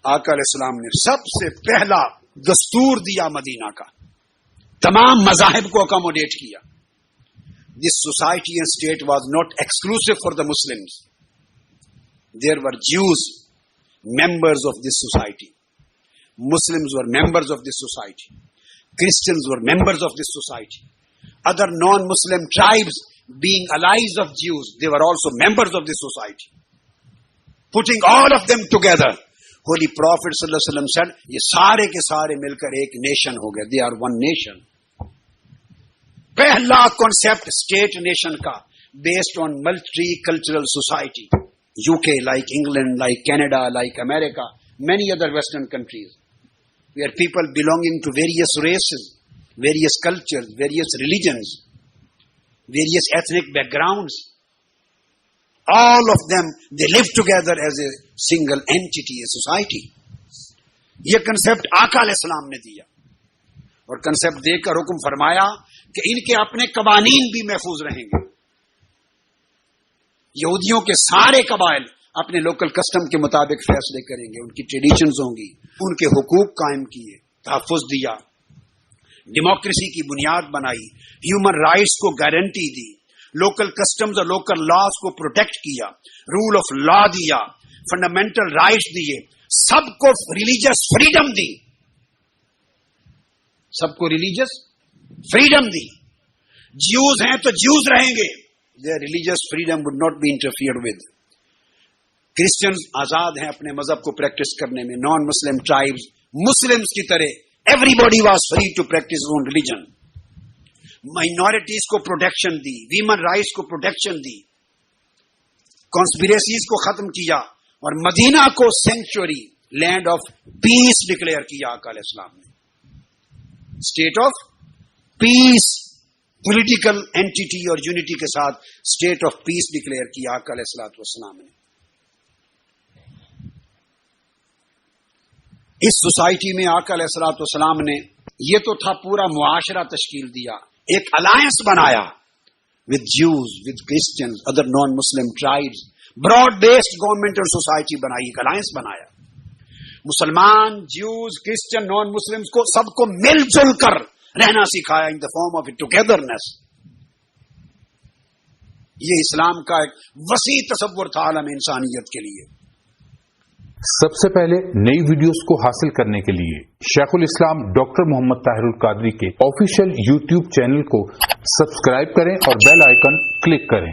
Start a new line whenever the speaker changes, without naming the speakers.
آقا علیہ السلام نے سب سے پہلا دستور دیا مدینہ کا، تمام مذاہب کو اکاموڈیٹ کیا. This society and state was not exclusive for the Muslims. There were Jews members of this society. Muslims were members of this society. Christians were members of this society. Other non-Muslim tribes, being allies of Jews, they were also members of this society. Putting all of them together, Holy Prophet ﷺ said, ye sare ke sare milkar ek nation ho gaya. They are one nation. Pehla concept state nation ka, based on multicultural society. UK, like England, like Canada, like America, many other Western countries, where people belonging to various races, various cultures, various religions, various ethnic backgrounds, all of them, they live together as a single entity, a society. یہ concept آقا علیہ السلام نے دیا اور concept دے کر حکم فرمایا کہ ان کے اپنے قوانین بھی محفوظ رہیں گے. یہودیوں کے سارے قبائل اپنے لوکل کسٹم کے مطابق فیصلے کریں گے، ان کی ٹریڈیشنز ہوں گی، ان کے حقوق قائم کیے، تحفظ دیا، ڈیموکریسی کی بنیاد بنائی، ہیومن رائٹس کو گارنٹی دی، لوکل کسٹمز اور لوکل لاز کو پروٹیکٹ کیا، رول آف لا دیا، فنڈامنٹل رائٹس دیے، سب کو ریلیجس فریڈم دی، سب کو ریلیجس فریڈم دی. جیوز ہیں تو جیوز رہیں گے، their religious freedom would not be interfered with. Christians آزاد ہیں اپنے مذہب کو پریکٹس کرنے میں. نان مسلم ٹرائبز مسلمز کی طرح everybody was free to practice his own religion. Minorities کو پروٹیکشن دی، ویمن رائٹس کو پروٹیکشن دی، کانسپیریسیز کو ختم کیا اور مدینہ کو sanctuary, land of peace declare کیا آقا علیہ السلام نے. State of peace, political entity اور یونٹی کے ساتھ اسٹیٹ آف پیس ڈکلیئر کیا آقا علیہ الصلوۃ والسلام نے. اس سوسائٹی میں آقا علیہ الصلوۃ والسلام نے یہ تو تھا پورا معاشرہ تشکیل دیا، ایک الائنس بنایا with Jews, with Christians, other non Muslim tribes, broad based government اور سوسائٹی بنائی، ایک الائنس بنایا. مسلمان، جیوز، کرسچن، نان مسلم کو سب کو مل جل کر رہنا سکھایا ان دا فارم آف ٹوگیدرنس. یہ اسلام کا ایک وسیع تصور تھا عالم انسانیت کے لیے.
سب سے پہلے نئی ویڈیوز کو حاصل کرنے کے لیے شیخ الاسلام ڈاکٹر محمد طاہر القادری کے آفیشیل یوٹیوب چینل کو سبسکرائب کریں اور بیل آئیکن کلک کریں.